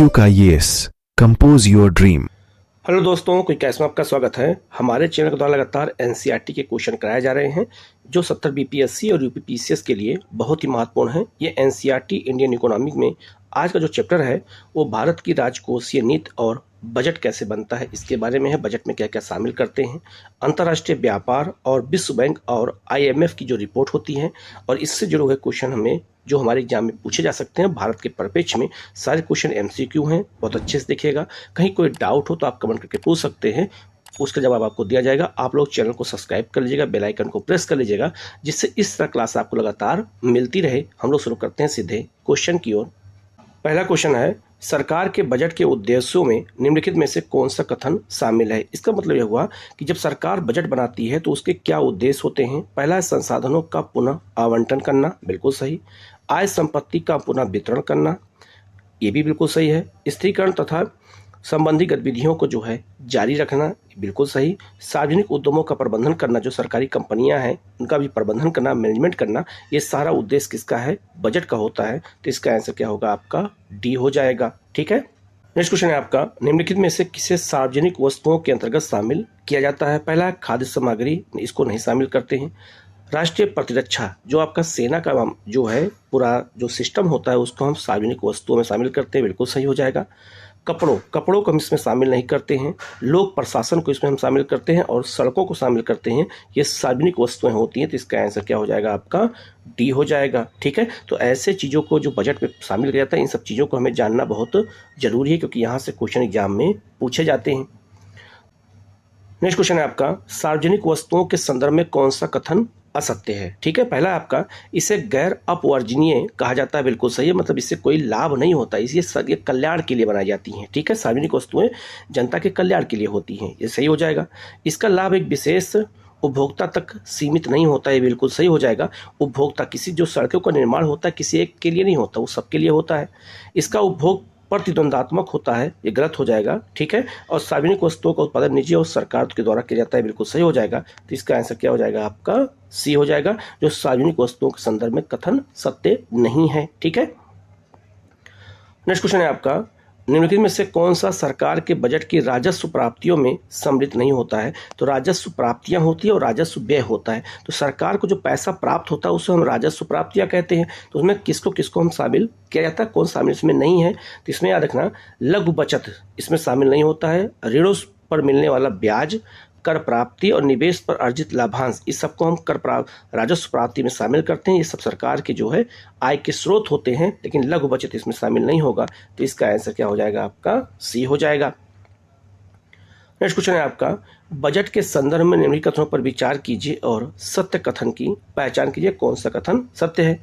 MCQ का yes compose your dream. Hello दोस्तों, कोई कैसे में आपका स्वागत है। हमारे चैनल के द्वारा लगातार एनसीईआरटी के क्वेश्चन कराए जा रहे हैं जो 70 बीपीएससी और यूपीपीसीएस के लिए बहुत ही महत्वपूर्ण है। ये एनसीईआरटी इंडियन इकोनॉमिक में आज का जो चैप्टर है वो भारत की राजकोषीय नीति और बजट कैसे बनता है इसके बारे में है। बजट में क्या क्या शामिल करते हैं, अंतर्राष्ट्रीय व्यापार और विश्व बैंक और IMF की जो रिपोर्ट होती है और इससे जुड़े हुए क्वेश्चन हमें जो हमारे एग्जाम में पूछे जा सकते हैं। भारत के परिप्रेक्ष्य में सारे क्वेश्चन MCQ हैं, बहुत अच्छे से देखिएगा। कहीं कोई डाउट हो तो आप कमेंट करके पूछ सकते हैं, उसका जवाब आपको दिया जाएगा। आप लोग चैनल को सब्सक्राइब कर लीजिएगा, बेल आइकन को प्रेस कर लीजिएगा, जिससे इस तरह क्लास आपको लगातार मिलती रहे। हम लोग शुरू करते हैं सीधे क्वेश्चन की ओर। पहला क्वेश्चन है, सरकार के बजट के उद्देश्यों में निम्नलिखित में से कौन सा कथन शामिल है। इसका मतलब यह हुआ कि जब सरकार बजट बनाती है तो उसके क्या उद्देश्य होते हैं। पहला है संसाधनों का पुनः आवंटन करना, बिल्कुल सही। आय संपत्ति का पुनः वितरण करना, ये भी बिल्कुल सही है। स्थिरीकरण तथा संबंधी गतिविधियों को जो है जारी रखना, बिल्कुल सही। सार्वजनिक उद्यमों का प्रबंधन करना, जो सरकारी कंपनियां हैं उनका भी प्रबंधन करना, मैनेजमेंट करना, ये सारा उद्देश्य किसका है, बजट का होता है। तो इसका आंसर क्या होगा, आपका डी हो जाएगा। ठीक है। नेक्स्ट क्वेश्चन है आपका, निम्नलिखित में से किसे सार्वजनिक वस्तुओं के अंतर्गत शामिल किया जाता है। पहला है खाद्य सामग्री, इसको नहीं शामिल करते हैं। राष्ट्रीय प्रतिरक्षा, जो आपका सेना का जो है पूरा जो सिस्टम होता है उसको हम सार्वजनिक वस्तुओं में शामिल करते हैं, बिल्कुल सही हो जाएगा। कपड़ों को हम इसमें शामिल नहीं करते हैं। लोक प्रशासन को इसमें हम शामिल करते हैं और सड़कों को शामिल करते हैं। ये सार्वजनिक वस्तुएं होती हैं, तो इसका आंसर क्या हो जाएगा, आपका डी हो जाएगा। ठीक है। तो ऐसे चीज़ों को जो बजट में शामिल किया जाता है, इन सब चीज़ों को हमें जानना बहुत जरूरी है क्योंकि यहाँ से क्वेश्चन एग्जाम में पूछे जाते हैं। नेक्स्ट क्वेश्चन है आपका, सार्वजनिक वस्तुओं के संदर्भ में कौन सा कथन असत्य है। ठीक है। पहला आपका, इसे गैर अपवर्जनीय कहा जाता है, बिल्कुल सही है। मतलब इससे कोई लाभ नहीं होता, ये कल्याण के लिए बनाई जाती हैं। ठीक है। सार्वजनिक वस्तुएं जनता के कल्याण के लिए होती हैं, ये सही हो जाएगा। इसका लाभ एक विशेष उपभोक्ता तक सीमित नहीं होता है, बिल्कुल सही हो जाएगा। उपभोक्ता, किसी जो सड़कों का निर्माण होता है किसी एक के लिए नहीं होता, वो सबके लिए होता है। इसका उपभोग प्रतिद्वंदात्मक होता है, ये गलत हो जाएगा। ठीक है। और सार्वजनिक वस्तुओं का उत्पादन निजी और सरकार के द्वारा किया जाता है, बिल्कुल सही हो जाएगा। तो इसका आंसर क्या हो जाएगा, आपका सी हो जाएगा, जो सार्वजनिक वस्तुओं के संदर्भ में कथन सत्य नहीं है। ठीक है। नेक्स्ट क्वेश्चन है आपका, निम्नलिखित में से कौन सा सरकार के बजट की राजस्व प्राप्तियों में सम्मिलित नहीं होता है। तो राजस्व प्राप्तियां होती है और राजस्व व्यय होता है। तो सरकार को जो पैसा प्राप्त होता है उसे हम राजस्व प्राप्तियां कहते हैं। तो उसमें किसको किसको हम शामिल किया जाता है, कौन शामिल इसमें नहीं है। तो इसमें याद रखना, लघु बचत इसमें शामिल नहीं होता है। ऋणों पर मिलने वाला ब्याज, कर प्राप्ति और निवेश पर अर्जित लाभांश, इस सबको हम राजस्व प्राप्ति में शामिल करते हैं। ये सब सरकार के जो है आय के स्रोत होते हैं, लेकिन लघु बचत इसमें शामिल नहीं होगा। तो इसका आंसर क्या हो जाएगा, आपका सी हो जाएगा। नेक्स्ट क्वेश्चन है आपका, बजट के संदर्भ में निम्नलिखित कथनों पर विचार कीजिए और सत्य कथन की पहचान कीजिए। कौन सा कथन सत्य है।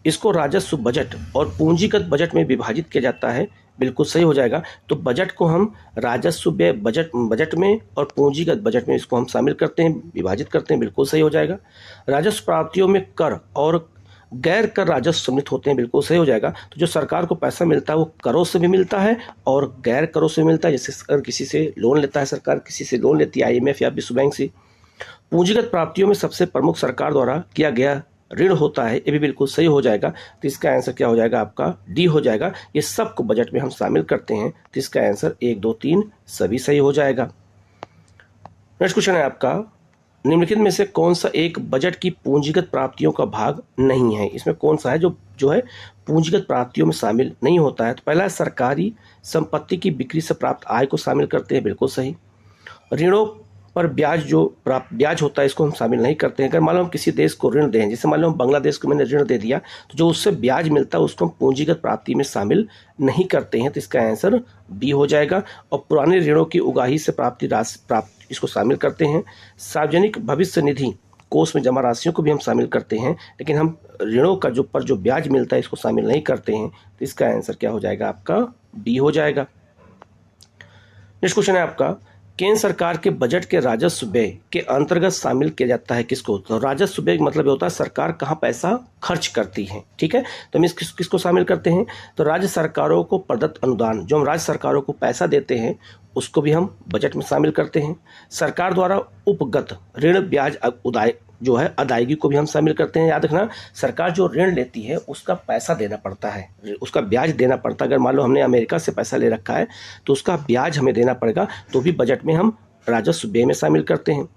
इसको राजस्व बजट और पूंजीगत बजट में विभाजित किया जाता है, बिल्कुल सही हो जाएगा। तो बजट को हम राजस्व व्यय बजट में और पूंजीगत बजट में इसको हम शामिल करते हैं, विभाजित करते हैं, बिल्कुल सही हो जाएगा। राजस्व प्राप्तियों में कर और गैर कर राजस्व सम्मिलित होते हैं, बिल्कुल सही हो जाएगा। तो जो सरकार को पैसा मिलता है वो करों से भी मिलता है और गैर करों से भी मिलता है। जैसे अगर किसी से लोन लेता है, सरकार किसी से लोन लेती है IMF या विश्व बैंक से। पूंजीगत प्राप्तियों में सबसे प्रमुख सरकार द्वारा किया गया ऋण होता है, ये भी बिल्कुल सही हो जाएगा। तो इसका आंसर क्या हो जाएगा, आपका डी हो जाएगा। ये सबको बजट में हम शामिल करते हैं, तो इसका आंसर 1, 2, 3 सभी सही हो जाएगा। नेक्स्ट क्वेश्चन है आपका, निम्नलिखित में से कौन सा एक बजट की पूंजीगत प्राप्तियों का भाग नहीं है। इसमें कौन सा है जो है पूंजीगत प्राप्तियों में शामिल नहीं होता है। तो पहला है सरकारी संपत्ति की बिक्री से प्राप्त आय को शामिल करते हैं, बिल्कुल सही। ऋणों पर ब्याज होता है, इसको हम शामिल नहीं करते हैं। अगर मान लो हम किसी देश को ऋण दें, जैसे मान लो हम बांग्लादेश को मैंने ऋण दे दिया, तो जो उससे ब्याज मिलता है उसको हम पूंजीगत प्राप्ति में शामिल नहीं करते हैं। तो इसका आंसर बी हो जाएगा। और पुराने ऋणों की उगाही से प्राप्त इसको शामिल करते हैं। सार्वजनिक भविष्य निधि कोष में जमा राशियों को भी हम शामिल करते हैं, लेकिन हम ऋणों का जो ब्याज मिलता है इसको शामिल नहीं करते हैं। तो इसका आंसर क्या हो जाएगा, आपका बी हो जाएगा। नेक्स्ट क्वेश्चन है आपका, केंद्र सरकार के बजट के राजस्व व्यय के अंतर्गत शामिल किया जाता है किसको। तो राजस्व व्यय मतलब होता है सरकार कहाँ पैसा खर्च करती है। ठीक है। तो हम किसको शामिल करते हैं, तो राज्य सरकारों को प्रदत्त अनुदान, जो हम राज्य सरकारों को पैसा देते हैं उसको भी हम बजट में शामिल करते हैं। सरकार द्वारा उपगत ऋण ब्याज जो है अदायगी को भी हम शामिल करते हैं। याद रखना, सरकार जो ऋण लेती है उसका पैसा देना पड़ता है, उसका ब्याज देना पड़ता है। अगर मान लो हमने अमेरिका से पैसा ले रखा है तो उसका ब्याज हमें देना पड़ेगा, तो भी बजट में हम राजस्व व्यय में शामिल करते हैं।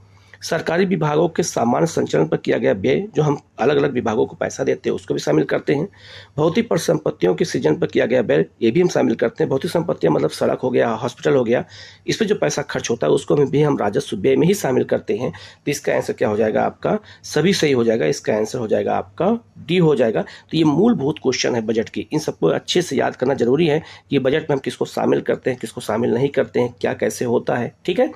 सरकारी विभागों के सामान्य संचालन पर किया गया व्यय, जो हम अलग अलग विभागों को पैसा देते हैं, उसको भी शामिल करते हैं। भौतिक परिसंपत्तियों के सृजन पर किया गया व्यय, ये भी हम शामिल करते हैं। भौतिक संपत्तियां मतलब सड़क हो गया, हॉस्पिटल हो गया, इस पर जो पैसा खर्च होता है उसको भी हम राजस्व व्यय में ही शामिल करते हैं। तो इसका आंसर क्या हो जाएगा आपका? सभी सही हो जाएगा। इसका आंसर हो जाएगा आपका डी हो जाएगा। तो ये मूलभूत क्वेश्चन है बजट की, इन सबको अच्छे से याद करना जरूरी है कि बजट में हम किसको शामिल करते हैं, किसको शामिल नहीं करते हैं, क्या कैसे होता है। ठीक है,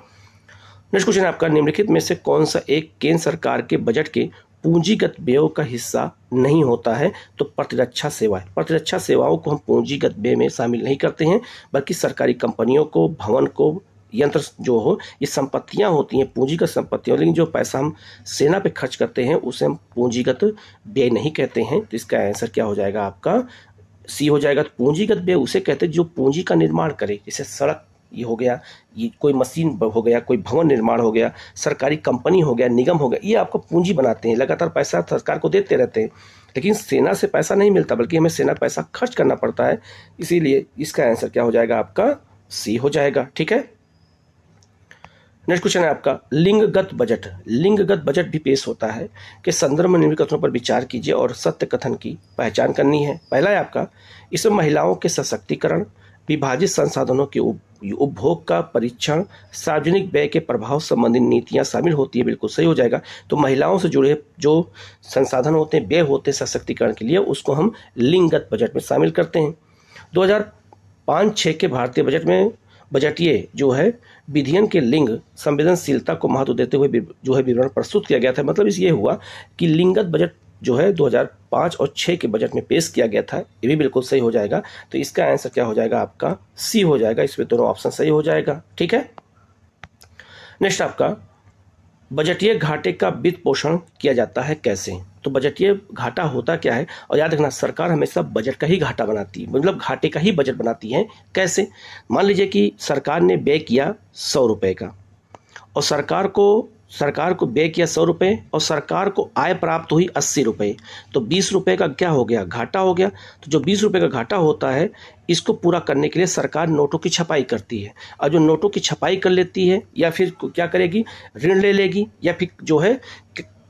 नेक्स्ट क्वेश्चन है आपका, निम्नलिखित में से कौन सा एक केंद्र सरकार के बजट के पूंजीगत व्ययों का हिस्सा नहीं होता है? तो प्रतिरक्षा सेवाएं। प्रतिरक्षा सेवाओं को हम पूंजीगत व्यय में शामिल नहीं करते हैं, बल्कि सरकारी कंपनियों को, भवन को, यंत्र जो हो, ये संपत्तियां होती हैं, पूंजीगत संपत्तियां। लेकिन जो पैसा हम सेना पे खर्च करते हैं उसे हम पूंजीगत व्यय नहीं कहते हैं। तो इसका आंसर क्या हो जाएगा आपका? सी हो जाएगा। तो पूंजीगत व्यय उसे कहते हैं जो पूंजी का निर्माण करे, जैसे सड़क ये हो गया, ये कोई मशीन हो गया, कोई भवन निर्माण हो गया, सरकारी कंपनी हो गया, निगम हो गया, ये आपको पूंजी बनाते हैं। लगातार पैसा सरकार को देते रहते हैं, लेकिन सेना से पैसा नहीं मिलता, बल्कि हमें सेना पैसा खर्च करना पड़ता है। इसीलिए इसका आंसर क्या हो जाएगा आपका? सी हो जाएगा। ठीक है, नेक्स्ट क्वेश्चन है आपका, लिंगगत बजट। लिंगगत बजट भी पेश होता है कि संदर्भ में निम्नलिखित कथनों पर विचार कीजिए और सत्य कथन की पहचान करनी है। पहला है आपका, इसमें महिलाओं के सशक्तिकरण, विभाजित संसाधनों के उपभोग का परीक्षण, सार्वजनिक व्यय के प्रभाव संबंधी नीतियां शामिल होती है। बिल्कुल सही हो जाएगा। तो महिलाओं से जुड़े जो संसाधन होते हैं, व्यय होते हैं सशक्तिकरण के लिए, उसको हम लिंगगत बजट में शामिल करते हैं। 2005-06 के भारतीय बजट में बजटीय जो है विधियन के लिंग संवेदनशीलता को महत्व देते हुए जो है विवरण प्रस्तुत किया गया था। मतलब इस ये हुआ कि लिंगगत बजट जो है 2005 और 6 के बजट में पेश किया गया था। ये भी बिल्कुल सही हो जाएगा। तो इसका आंसर क्या हो जाएगा आपका? सी हो जाएगा। इसमें दोनों ऑप्शन सही हो जाएगा। ठीक है, नेक्स्ट आपका, बजटीय घाटे का वित्त पोषण किया जाता है कैसे? तो बजटीय घाटा होता क्या है? और याद रखना, सरकार हमेशा बजट का ही घाटा बनाती है, मतलब घाटे का ही बजट बनाती है। कैसे? मान लीजिए कि सरकार ने व्यय किया 100 रुपये का, और सरकार को व्यय किया 100 रुपये, और सरकार को आय प्राप्त हुई 80 रुपये, तो 20 रुपये का क्या हो गया? घाटा हो गया। तो जो 20 रुपये का घाटा होता है, इसको पूरा करने के लिए सरकार नोटों की छपाई करती है, और जो नोटों की छपाई कर लेती है, या फिर क्या करेगी, ऋण ले लेगी, या फिर जो है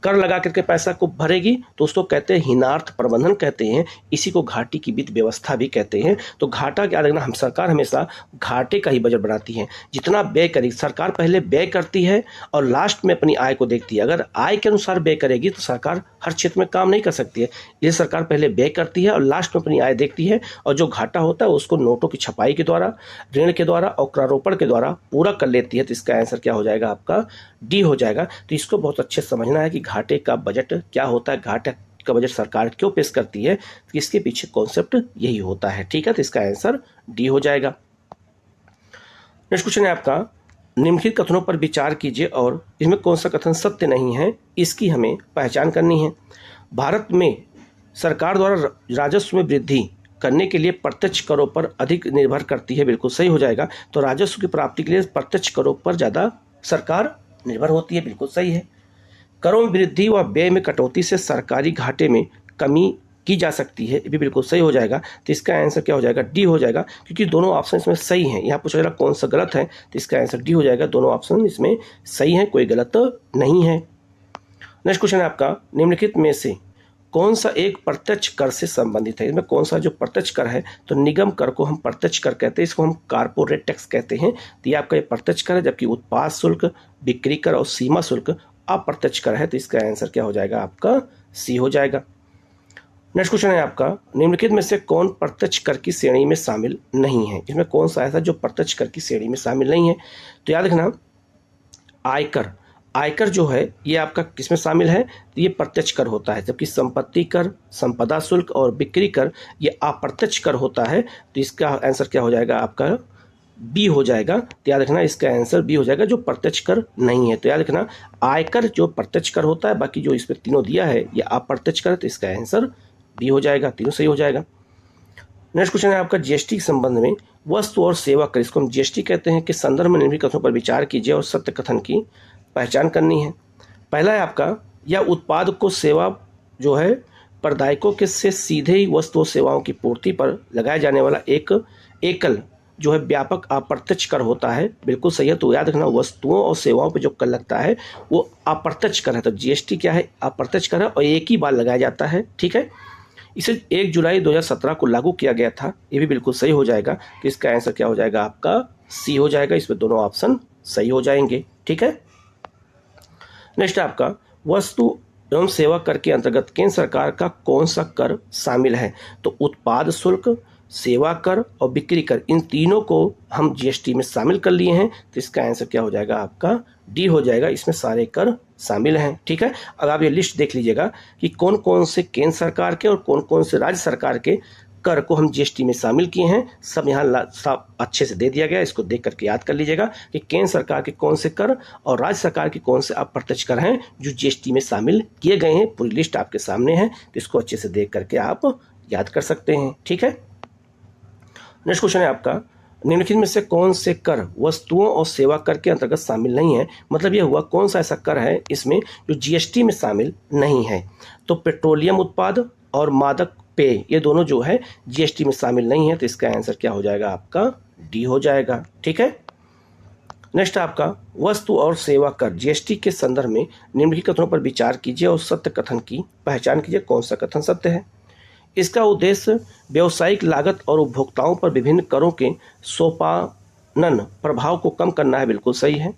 कर लगा करके पैसा को भरेगी, तो उसको कहते हैं हीनार्थ प्रबंधन कहते हैं। इसी को घाटे की वित्त व्यवस्था भी कहते हैं। तो घाटा क्या रखना, हम सरकार हमेशा घाटे का ही बजट बनाती है। जितना व्यय करेगी सरकार, पहले व्यय करती है और लास्ट में अपनी आय को देखती है। अगर आय के अनुसार व्यय करेगी तो सरकार हर क्षेत्र में काम नहीं कर सकती है। इसलिए सरकार पहले व्यय करती है और लास्ट में अपनी आय देखती है, और जो घाटा होता है उसको नोटों की छपाई के द्वारा, ऋण के द्वारा और करारोपण के द्वारा पूरा कर लेती है। तो इसका आंसर क्या हो जाएगा आपका? डी हो जाएगा। तो इसको बहुत अच्छे समझना है कि घाटे का बजट क्या होता है, घाटे का बजट सरकार क्यों पेश करती है, तो इसके पीछे कॉन्सेप्ट यही होता है। ठीक है, तो इसका आंसर डी हो जाएगा। नेक्स्ट क्वेश्चन है आपका, निम्नलिखित कथनों पर विचार कीजिए और इसमें कौन सा कथन सत्य नहीं है, इसकी हमें पहचान करनी है। भारत में सरकार द्वारा राजस्व में वृद्धि करने के लिए प्रत्यक्ष करों पर अधिक निर्भर करती है। बिल्कुल सही हो जाएगा। तो राजस्व की प्राप्ति के लिए प्रत्यक्ष करों पर ज़्यादा सरकार निर्भर होती है। बिल्कुल सही है। करों में वृद्धि व व्यय में कटौती से सरकारी घाटे में कमी की जा सकती है, ये भी बिल्कुल सही हो जाएगा। तो इसका आंसर क्या हो जाएगा? डी हो जाएगा, क्योंकि दोनों ऑप्शन इसमें सही हैं। यहाँ पूछा जा रहा कौन सा गलत है, तो इसका आंसर डी हो जाएगा। दोनों ऑप्शन इसमें सही हैं, कोई गलत नहीं है। नेक्स्ट क्वेश्चन है आपका, निम्नलिखित में से कौन सा एक प्रत्यक्ष कर से संबंधित है? इसमें कौन सा जो प्रत्यक्ष कर है, तो निगम कर को हम प्रत्यक्ष कर कहते हैं, इसको हम कारपोरेट टैक्स कहते हैं। तो ये आपका ये प्रत्यक्ष कर है, जबकि उत्पाद शुल्क, बिक्री कर और सीमा शुल्क अप्रत्यक्ष कर है। तो इसका आंसर क्या हो जाएगा आपका? सी हो जाएगा। नेक्स्ट क्वेश्चन है आपका, निम्नलिखित में से कौन प्रत्यक्ष कर की श्रेणी में शामिल नहीं है? इसमें कौन सा ऐसा जो प्रत्यक्ष कर की श्रेणी में शामिल नहीं है? तो याद रखना, आयकर जो है ये आपका किसमें शामिल है? तो ये प्रत्यक्ष कर होता है, जबकि संपत्ति कर, संपदा शुल्क और बिक्री कर ये अप्रत्यक्ष कर होता है। तो इसका आंसर क्या हो जाएगा आपका? बी हो जाएगा। तो याद रखना, इसका आंसर बी हो जाएगा, जो प्रत्यक्ष कर नहीं है। तो याद रखना, आयकर जो प्रत्यक्ष कर होता है, बाकी जो इसमें तीनों दिया है ये अप्रत्यक्ष कर, तो इसका आंसर बी हो जाएगा। तीनों सही हो जाएगा। नेक्स्ट क्वेश्चन है आपका, जीएसटी के संबंध में वस्तु और सेवा कर, इसको हम जीएसटी कहते हैं, कि संदर्भ में निम्नलिखित कथनों पर विचार कीजिए और सत्य कथन की पहचान करनी है। पहला है आपका, या उत्पाद को सेवा जो है प्रदायकों के से सीधे ही वस्तु और सेवाओं की पूर्ति पर लगाया जाने वाला एक एकल जो है व्यापक अप्रत्यक्ष कर होता है। बिल्कुल सही है। तो याद रखना, वस्तुओं और सेवाओं पे जो कर लगता है वो अप्रत्यक्ष कर है। तो जीएसटी क्या है? अप्रत्यक्ष कर है और एक ही बार लगाया जाता है। ठीक है, इसे 1 जुलाई 2017 को लागू किया गया था। ये भी बिल्कुल सही हो जाएगा। तो इसका आंसर क्या हो जाएगा? आपका सी हो जाएगा। इसमें दोनों ऑप्शन सही हो जाएंगे। ठीक है, नेक्स्ट आपका वस्तु एवं सेवा कर के अंतर्गत केंद्र सरकार का कौन सा कर शामिल है? तो उत्पाद शुल्क, सेवा कर और बिक्री कर, इन तीनों को हम जीएसटी में शामिल कर लिए हैं। तो इसका आंसर क्या हो जाएगा? आपका डी हो जाएगा। इसमें सारे कर शामिल हैं। ठीक है, अब आप ये लिस्ट देख लीजिएगा कि कौन कौन से केंद्र सरकार के और कौन कौन से राज्य सरकार के कर को हम जीएसटी में शामिल किए हैं। सब यहाँ साफ अच्छे से दे दिया गया। इसको देख करके याद कर लीजिएगा कि केंद्र सरकार के कौन से कर और राज्य सरकार के कौन से अप्रत्यक्ष कर हैं जो जीएसटी में शामिल किए गए हैं। पूरी लिस्ट आपके सामने है, तो इसको अच्छे से देख करके आप याद कर सकते हैं। ठीक है, नेक्स्ट क्वेश्चन है आपका, निम्नलिखित में से कौन से कर वस्तुओं और सेवा कर के अंतर्गत शामिल नहीं है? मतलब यह हुआ कौन सा ऐसा कर है इसमें जो जीएसटी में शामिल नहीं है? तो पेट्रोलियम उत्पाद और मादक पेय, ये दोनों जो है जीएसटी में शामिल नहीं है। तो इसका आंसर क्या हो जाएगा? आपका डी हो जाएगा। ठीक है, नेक्स्ट आपका वस्तु और सेवा कर जीएसटी के संदर्भ में निम्नलिखित कथनों पर विचार कीजिए और सत्य कथन की पहचान कीजिए। कौन सा कथन सत्य है? इसका उद्देश्य व्यावसायिक लागत और उपभोक्ताओं पर विभिन्न करों के सोपानन प्रभाव को कम करना है। बिल्कुल सही है।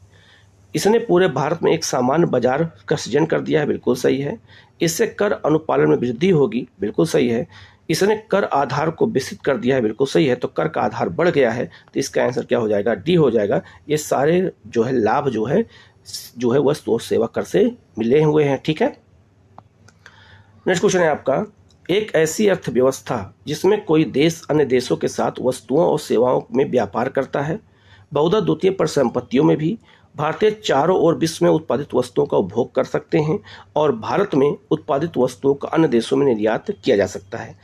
इसने पूरे भारत में एक सामान्य बाजार का सृजन कर दिया है। बिल्कुल सही है। इससे कर अनुपालन में वृद्धि होगी। बिल्कुल सही है। इसने कर आधार को विस्तृत कर दिया है। बिल्कुल सही है। तो कर का आधार बढ़ गया है। तो इसका आंसर क्या हो जाएगा? डी हो जाएगा। ये सारे जो है लाभ जो है वस्तु और सेवा कर से मिले हुए हैं। ठीक है, नेक्स्ट क्वेश्चन है आपका, एक ऐसी अर्थव्यवस्था जिसमें कोई देश अन्य देशों के साथ वस्तुओं और सेवाओं में व्यापार करता है, बहुधा द्वितीय परिसंपत्तियों में भी भारतीय चारों ओर विश्व में उत्पादित वस्तुओं का उपभोग कर सकते हैं और भारत में उत्पादित वस्तुओं का अन्य देशों में निर्यात किया जा सकता है।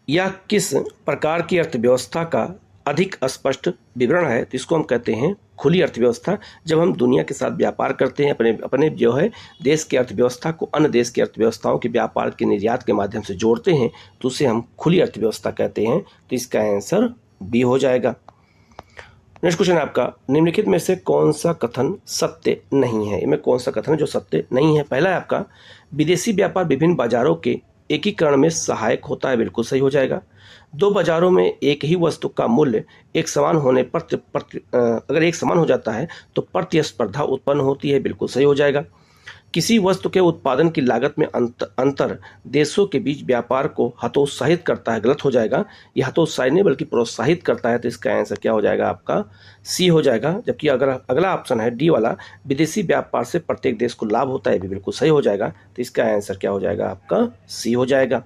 यह किस प्रकार की अर्थव्यवस्था का अधिक स्पष्ट विवरण है? तो इसको हम कहते हैं खुली अर्थव्यवस्था। जब हम दुनिया के साथ व्यापार करते हैं, अपने जो है देश की अर्थव्यवस्था को अन्य देश की अर्थव्यवस्थाओं के व्यापार के निर्यात के माध्यम से जोड़ते हैं, तो उसे हम खुली अर्थव्यवस्था कहते हैं। तो इसका आंसर बी हो जाएगा। नेक्स्ट क्वेश्चन है आपका, निम्नलिखित में से कौन सा कथन सत्य नहीं है? इनमें कौन सा कथन है जो सत्य नहीं है? पहला है आपका, विदेशी व्यापार विभिन्न बाजारों के एकीकरण में सहायक होता है। बिल्कुल सही हो जाएगा। दो बाजारों में एक ही वस्तु का मूल्य एक समान होने पर अगर एक समान हो जाता है तो प्रतिस्पर्धा उत्पन्न होती है। बिल्कुल सही हो जाएगा। किसी वस्तु के उत्पादन की लागत में अंतर देशों के बीच व्यापार को हतोत्साहित करता है। गलत हो जाएगा। यह हतोत्साहित नहीं बल्कि प्रोत्साहित करता है। तो इसका आंसर क्या हो जाएगा? आपका सी हो जाएगा। जबकि अगर अगला ऑप्शन है डी वाला, विदेशी व्यापार से प्रत्येक देश को लाभ होता है, भी बिल्कुल सही हो जाएगा। तो इसका आंसर क्या हो जाएगा? आपका सी हो जाएगा।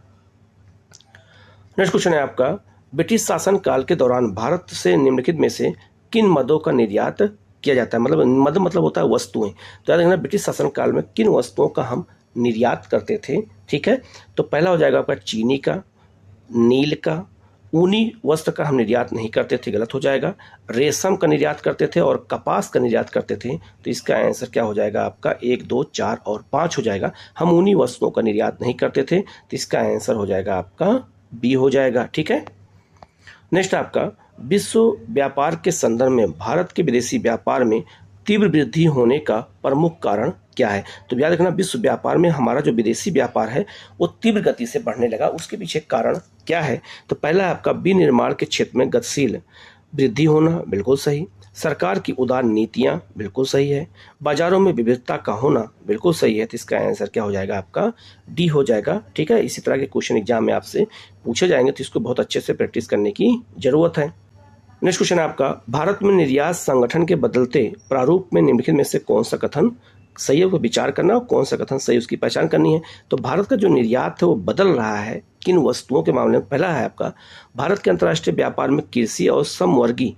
नेक्स्ट क्वेश्चन है आपका, ब्रिटिश शासन काल के दौरान भारत से निम्नलिखित में से किन मदों का निर्यात किया जाता है? मद मतलब होता है वस्तुएं। तो याद रखना, ब्रिटिश शासन काल में किन वस्तुओं का हम निर्यात करते थे। ठीक है, तो पहला हो जाएगा आपका चीनी का, नील का, ऊनी वस्त्र का हम निर्यात नहीं करते थे। गलत हो जाएगा। रेशम का निर्यात करते थे और कपास का निर्यात करते थे। तो इसका आंसर क्या हो जाएगा? आपका 1, 2, 4 और 5 हो जाएगा। हम ऊनी वस्तुओं का निर्यात नहीं करते थे। तो इसका आंसर हो जाएगा आपका बी हो जाएगा। ठीक है, नेक्स्ट आपका, विश्व व्यापार के संदर्भ में भारत के विदेशी व्यापार में तीव्र वृद्धि होने का प्रमुख कारण क्या है? तो याद रखना, विश्व व्यापार में हमारा जो विदेशी व्यापार है वो तीव्र गति से बढ़ने लगा। उसके पीछे कारण क्या है? तो पहला है आपका विनिर्माण के क्षेत्र में गतिशील वृद्धि होना। बिल्कुल सही। सरकार की उदार नीतियां। बिल्कुल सही है। बाजारों में विविधता का होना। बिल्कुल सही है। तो इसका आंसर क्या हो जाएगा? आपका डी हो जाएगा। ठीक है, इसी तरह के क्वेश्चन एग्जाम में आपसे पूछे जाएंगे, तो इसको बहुत अच्छे से प्रैक्टिस करने की जरूरत है। नेक्स्ट क्वेश्चन है आपका, भारत में निर्यात संगठन के बदलते प्रारूप में निम्नलिखित में से कौन सा कथन सही है? वो विचार करना और कौन सा कथन सही, उसकी पहचान करनी है। तो भारत का जो निर्यात है वो बदल रहा है किन वस्तुओं के मामले में? पहला है आपका, भारत के अंतर्राष्ट्रीय व्यापार में कृषि और समवर्गी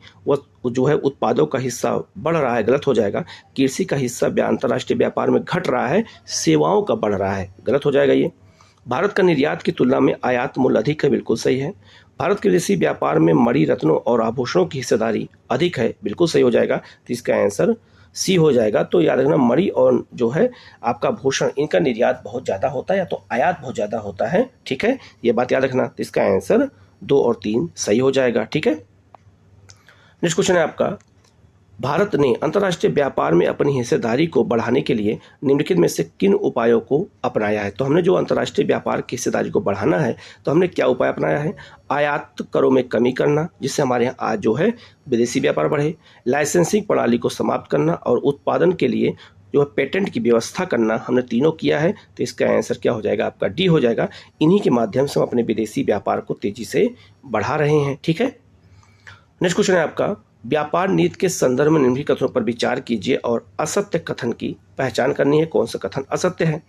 जो है उत्पादों का हिस्सा बढ़ रहा है। गलत हो जाएगा। कृषि का हिस्सा अंतर्राष्ट्रीय व्यापार में घट रहा है, सेवाओं का बढ़ रहा है। गलत हो जाएगा ये। भारत का निर्यात की तुलना में आयात मूल्य अधिक है। बिल्कुल सही है। भारत के विदेशी व्यापार में मणि रत्नों और आभूषणों की हिस्सेदारी अधिक है। बिल्कुल सही हो जाएगा। तो इसका आंसर सी हो जाएगा। तो याद रखना मणि और जो है आपका भूषण, इनका निर्यात बहुत ज़्यादा होता है या तो आयात बहुत ज़्यादा होता है। ठीक है, ये बात याद रखना। तो इसका आंसर 2 और 3 सही हो जाएगा। ठीक है, नेक्स्ट क्वेश्चन है आपका, भारत ने अंतर्राष्ट्रीय व्यापार में अपनी हिस्सेदारी को बढ़ाने के लिए निम्नलिखित में से किन उपायों को अपनाया है। तो हमने जो अंतर्राष्ट्रीय व्यापार की हिस्सेदारी को बढ़ाना है तो हमने क्या उपाय अपनाया है? आयात करों में कमी करना, जिससे हमारे यहाँ आज जो है विदेशी व्यापार बढ़े, लाइसेंसिंग प्रणाली को समाप्त करना और उत्पादन के लिए जो है पेटेंट की व्यवस्था करना। हमने तीनों किया है। तो इसका आंसर क्या हो जाएगा आपका? डी हो जाएगा। इन्हीं के माध्यम से हम अपने विदेशी व्यापार को तेजी से बढ़ा रहे हैं। ठीक है, नेक्स्ट क्वेश्चन है आपका, व्यापार नीति के संदर्भ में निम्नलिखित कथनों पर विचार कीजिए और असत्य कथन की पहचान करनी है। कौन सा कथन असत्य है?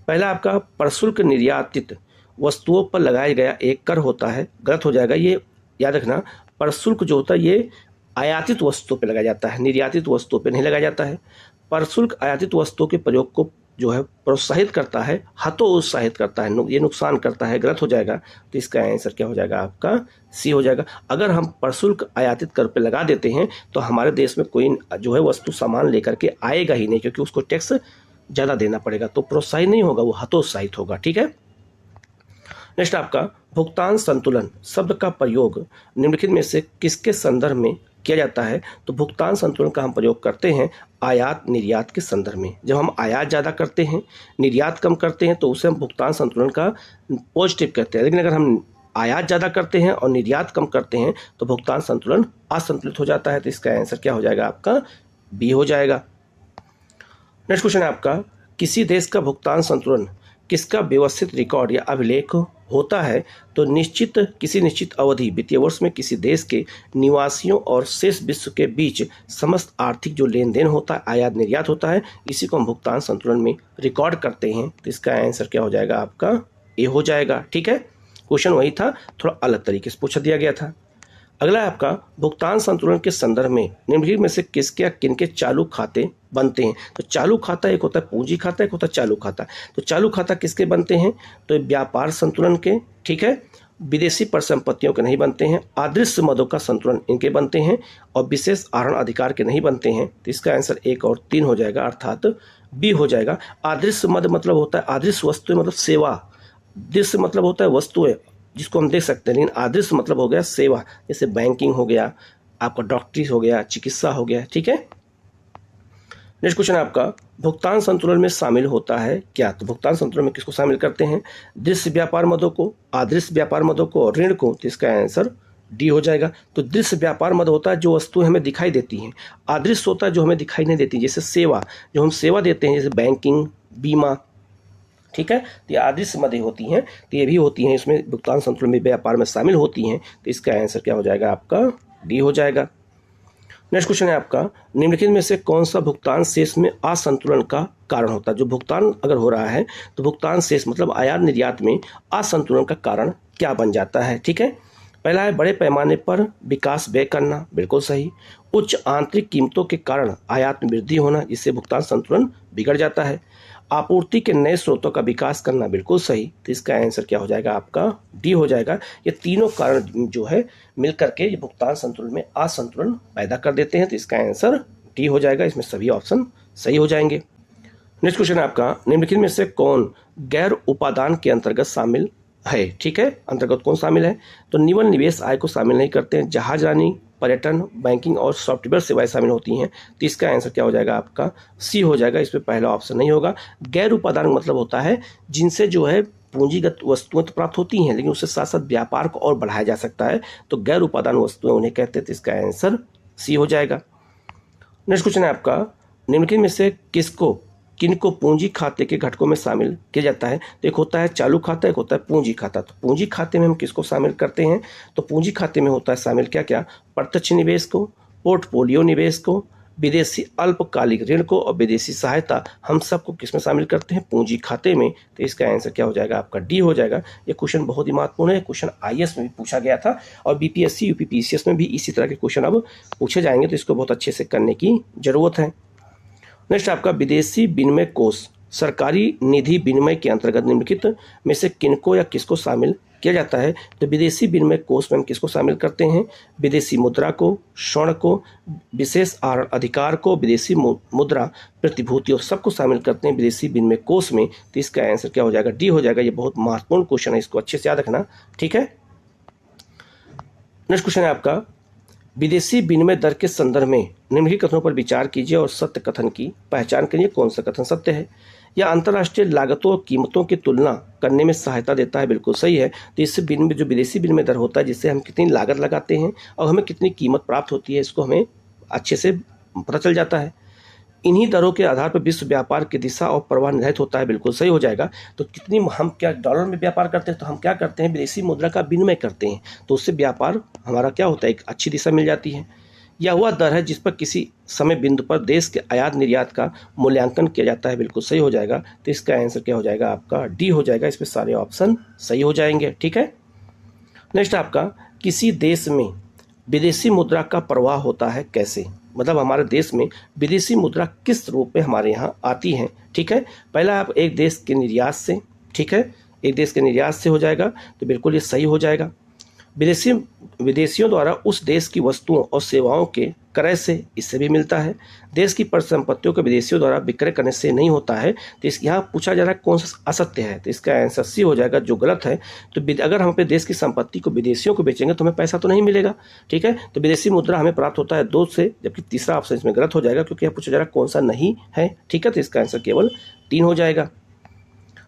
पहला आपका, प्रशुल्क निर्यातित वस्तुओं पर लगाया गया एक कर होता है, गलत हो जाएगा। ये याद रखना, प्रशुल्क जो होता है ये आयातित वस्तुओं पर लगाया जाता है, निर्यातित वस्तुओं पर नहीं लगाया जाता है। प्रशुल्क आयातित वस्तुओं के प्रयोग को जो है प्रोत्साहित करता है, हतोत्साहित करता है, ये नुकसान करता है, गलत हो जाएगा। तो इसका आंसर क्या हो जाएगा आपका? सी हो जाएगा। अगर हम प्रशुल्क आयातित कर पे लगा देते हैं तो हमारे देश में कोई जो है वस्तु सामान लेकर के आएगा ही नहीं, क्योंकि उसको टैक्स ज़्यादा देना पड़ेगा, तो प्रोत्साहित नहीं होगा, वो हतोत्साहित होगा। ठीक है, नेक्स्ट आपका, भुगतान संतुलन शब्द का प्रयोग निम्नलिखित में से किसके संदर्भ में किया जाता है? तो भुगतान संतुलन का हम प्रयोग करते हैं आयात निर्यात के संदर्भ में। जब हम आयात ज़्यादा करते हैं, निर्यात कम करते हैं, तो उसे हम भुगतान संतुलन का पॉजिटिव कहते हैं। लेकिन अगर हम आयात ज़्यादा करते हैं और निर्यात कम करते हैं तो भुगतान संतुलन असंतुलित हो जाता है। तो इसका आंसर क्या हो जाएगा आपका? बी हो जाएगा। नेक्स्ट क्वेश्चन है आपका, किसी देश का भुगतान संतुलन किसका व्यवस्थित रिकॉर्ड या अभिलेख होता है? तो किसी निश्चित अवधि वित्तीय वर्ष में किसी देश के निवासियों और शेष विश्व के बीच समस्त आर्थिक जो लेन देन होता है, आयात निर्यात होता है, इसी को हम भुगतान संतुलन में रिकॉर्ड करते हैं। तो इसका आंसर क्या हो जाएगा आपका? ए हो जाएगा। ठीक है, क्वेश्चन वही था, थोड़ा अलग तरीके से पूछा दिया गया था। अगला है आपका, भुगतान संतुलन के संदर्भ में निम्नलिखित में से किसके या किनके चालू खाते बनते हैं? तो चालू खाता एक होता है पूंजी खाता, एक होता है चालू खाता। तो चालू खाता किसके बनते हैं? तो व्यापार संतुलन के, ठीक है, विदेशी परिसंपत्तियों के नहीं बनते हैं, अदृश्य मदों का संतुलन इनके बनते हैं, और विशेष आहरण अधिकार के नहीं बनते हैं। तो इसका आंसर 1 और 3 हो जाएगा, अर्थात बी हो जाएगा। अदृश्य मद मतलब होता है अदृश्य वस्तुएं, मतलब सेवा। दृश्य मतलब होता है वस्तुएं जिसको हम देख सकते हैं, लेकिन अदृश्य मतलब हो गया सेवा, जैसे बैंकिंग हो गया, आपका डॉक्टरी हो गया, चिकित्सा हो गया। ठीक है, नेक्स्ट क्वेश्चन आपका, भुगतान संतुलन में शामिल होता है क्या? तो भुगतान संतुलन में किसको शामिल करते हैं? दृश्य व्यापार मदों को, अदृश्य व्यापार मदों को और ऋण को। तो इसका आंसर डी हो जाएगा। तो दृश्य व्यापार मद होता है जो वस्तुएं हमें दिखाई देती हैं, अदृश्य होता है जो हमें दिखाई नहीं देती, जैसे सेवा, जो हम सेवा देते हैं, जैसे बैंकिंग, बीमा। ठीक है, तो ये अदृश्य मदें होती हैं, तो ये भी होती हैं इसमें भुगतान संतुलन में व्यापार में शामिल होती हैं। तो इसका आंसर क्या हो जाएगा आपका? डी हो जाएगा। नेक्स्ट क्वेश्चन है आपका, निम्नलिखित में से कौन सा भुगतान शेष में असंतुलन का कारण होता है? जो भुगतान अगर हो रहा है तो भुगतान शेष मतलब आयात निर्यात में असंतुलन का कारण क्या बन जाता है? ठीक है, पहला है बड़े पैमाने पर विकास व्यय करना, बिल्कुल सही। उच्च आंतरिक कीमतों के कारण आयात में वृद्धि होना, जिससे भुगतान संतुलन बिगड़ जाता है। आपूर्ति के नए स्रोतों का विकास करना, बिल्कुल सही। तो इसका आंसर क्या हो जाएगा आपका? डी हो जाएगा। ये तीनों कारण जो है मिलकर के ये भुगतान संतुलन में असंतुलन पैदा कर देते हैं। तो इसका आंसर डी हो जाएगा। इसमें सभी ऑप्शन सही हो जाएंगे। नेक्स्ट क्वेश्चन है आपका, निम्नलिखित में से कौन गैर उपादान के अंतर्गत शामिल है? ठीक है, अंतर्गत कौन शामिल है? तो निवल निवेश आय को शामिल नहीं करते हैं, जहाजरानी, पर्यटन, बैंकिंग और सॉफ्टवेयर सेवाएं शामिल होती हैं। तो इसका आंसर क्या हो जाएगा आपका? सी हो जाएगा। इसमें पहला ऑप्शन नहीं होगा। गैर उपादान मतलब होता है जिनसे जो है पूंजीगत वस्तुएं तो प्राप्त होती हैं, लेकिन उससे साथ साथ व्यापार को और बढ़ाया जा सकता है, तो गैर उपादान वस्तुएं उन्हें कहते हैं। तो इसका आंसर सी हो जाएगा। नेक्स्ट क्वेश्चन है आपका, निम्नलिखित में से किनको पूंजी खाते के घटकों में शामिल किया जाता है? तो एक होता है चालू खाता, एक होता है पूंजी खाता। तो पूंजी खाते में हम किसको शामिल करते हैं? तो पूंजी खाते में होता है शामिल क्या क्या? प्रत्यक्ष निवेश को, पोर्टफोलियो निवेश को, विदेशी अल्पकालिक ऋण को और विदेशी सहायता, हम सबको किसमें शामिल करते हैं? पूंजी खाते में। तो इसका आंसर क्या हो जाएगा आपका? डी हो जाएगा। ये क्वेश्चन बहुत ही महत्वपूर्ण है, क्वेश्चन IAS में भी पूछा गया था और BPSC UPPCS में भी इसी तरह के क्वेश्चन अब पूछे जाएंगे, तो इसको बहुत अच्छे से करने की जरूरत है। नेक्स्ट आपका, विदेशी विनिमय कोष सरकारी निधि विनिमय के अंतर्गत निम्नलिखित में से किनको या किसको शामिल किया जाता है? तो विदेशी विनिमय कोष में हम किसको शामिल करते हैं? विदेशी मुद्रा को, स्वर्ण को, विशेष आहरण अधिकार को, विदेशी मुद्रा प्रतिभूतियों, सबको शामिल करते हैं विदेशी विनिमय कोष में। तो इसका आंसर क्या हो जाएगा? डी हो जाएगा। ये बहुत महत्वपूर्ण क्वेश्चन है, इसको अच्छे से याद रखना, ठीक है। नेक्स्ट क्वेश्चन है आपका, विदेशी विनिमय दर के संदर्भ में निम्नलिखित कथनों पर विचार कीजिए और सत्य कथन की पहचान करिए। कौन सा कथन सत्य है? यह अंतर्राष्ट्रीय लागतों और कीमतों की तुलना करने में सहायता देता है, बिल्कुल सही है। तो इससे विनिमय जो विदेशी विनिमय दर होता है, जिससे हम कितनी लागत लगाते हैं और हमें कितनी कीमत प्राप्त होती है, इसको हमें अच्छे से पता चल जाता है। इन्हीं दरों के आधार पर विश्व व्यापार की दिशा और प्रवाह निर्धारित होता है, बिल्कुल सही हो जाएगा। तो कितनी हम क्या डॉलर में व्यापार करते हैं, तो हम क्या करते हैं? विदेशी मुद्रा का विनिमय करते हैं, तो उससे व्यापार हमारा क्या होता है? एक अच्छी दिशा मिल जाती है। यह वह दर है जिस पर किसी समय बिंदु पर देश के आयात निर्यात का मूल्यांकन किया जाता है, बिल्कुल सही हो जाएगा। तो इसका आंसर क्या हो जाएगा? आपका डी हो जाएगा। इसमें सारे ऑप्शन सही हो जाएंगे, ठीक है। नेक्स्ट आपका, किसी देश में विदेशी मुद्रा का प्रवाह होता है कैसे? मतलब हमारे देश में विदेशी मुद्रा किस रूप में हमारे यहाँ आती है, ठीक है। पहला आप एक देश के निर्यात से, ठीक है, एक देश के निर्यात से हो जाएगा, तो बिल्कुल ये सही हो जाएगा। विदेशियों द्वारा उस देश की वस्तुओं और सेवाओं के क्रय से, इससे भी मिलता है। देश की परिसंपत्तियों को विदेशियों द्वारा विक्रय करने से नहीं होता है। तो इस यहाँ पूछा जा रहा है कौन सा असत्य है, तो इसका आंसर सी हो जाएगा, जो गलत है। तो अगर हम अपने देश की संपत्ति को विदेशियों को बेचेंगे तो हमें पैसा तो नहीं मिलेगा, ठीक है। तो विदेशी मुद्रा हमें प्राप्त होता है 2 से, जबकि तीसरा ऑप्शन इसमें गलत हो जाएगा, क्योंकि यहाँ पूछा जा रहा है कौन सा नहीं है, ठीक है। तो इसका आंसर केवल 3 हो जाएगा।